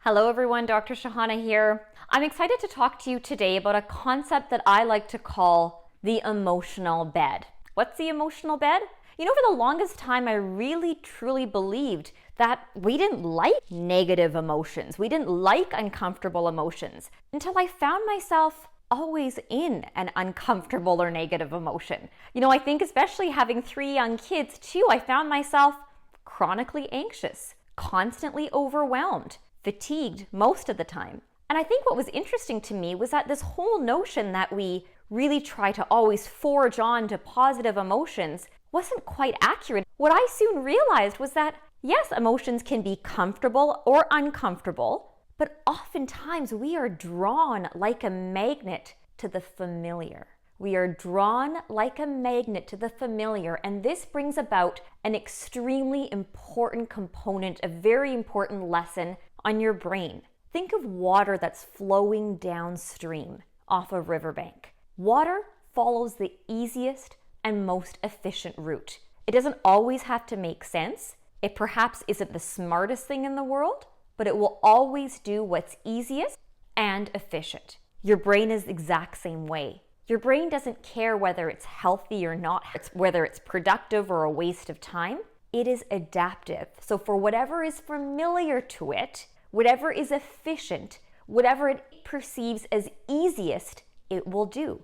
Hello everyone, Dr. Shahana here. I'm excited to talk to you today about a concept that I like to call the emotional bed. What's the emotional bed? For the longest time, I really truly believed that we didn't like negative emotions. We didn't like uncomfortable emotions until I found myself always in an uncomfortable or negative emotion. I think especially having 3 young kids too, I found myself chronically anxious, constantly overwhelmed, fatigued most of the time. And I think what was interesting to me was that this whole notion that we really try to always forge on to positive emotions wasn't quite accurate. What I soon realized was that, yes, emotions can be comfortable or uncomfortable, but oftentimes we are drawn like a magnet to the familiar. We are drawn like a magnet to the familiar, and this brings about an extremely important component, a very important lesson on your brain. Think of water that's flowing downstream off a riverbank. Water follows the easiest and most efficient route. It doesn't always have to make sense. It perhaps isn't the smartest thing in the world, but it will always do what's easiest and efficient. Your brain is the exact same way. Your brain doesn't care whether it's healthy or not, whether it's productive or a waste of time. It is adaptive. So for whatever is familiar to it, whatever is efficient, whatever it perceives as easiest, it will do.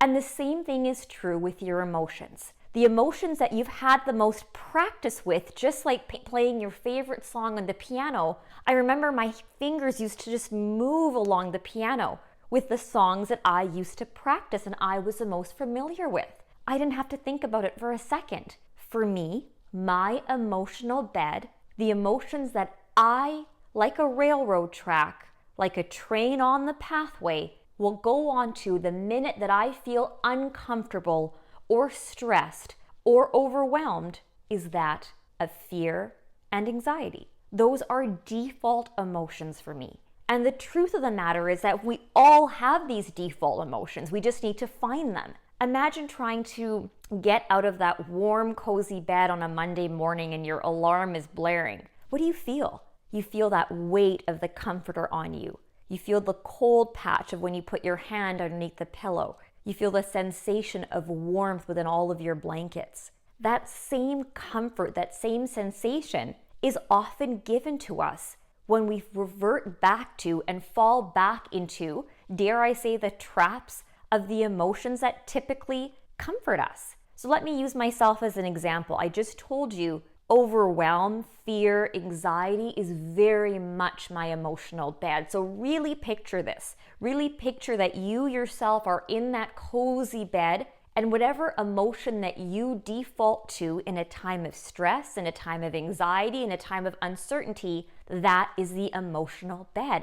And the same thing is true with your emotions. The emotions that you've had the most practice with, just like playing your favorite song on the piano. I remember my fingers used to just move along the piano with the songs that I used to practice and I was the most familiar with. I didn't have to think about it for a second. For me, my emotional bed, the emotions that I, like a railroad track, like a train on the pathway, will go on to the minute that I feel uncomfortable or stressed or overwhelmed, is that of fear and anxiety. Those are default emotions for me. And the truth of the matter is that we all have these default emotions. We just need to find them. Imagine trying to get out of that warm, cozy bed on a Monday morning and your alarm is blaring. What do you feel? You feel that weight of the comforter on you. You feel the cold patch of when you put your hand underneath the pillow. You feel the sensation of warmth within all of your blankets. That same comfort, that same sensation is often given to us when we revert back to and fall back into, dare I say, the traps of the emotions that typically comfort us. So let me use myself as an example. I just told you overwhelm, fear, anxiety is very much my emotional bed. So really picture this. Really picture that you yourself are in that cozy bed, and whatever emotion that you default to in a time of stress, in a time of anxiety, in a time of uncertainty, that is the emotional bed.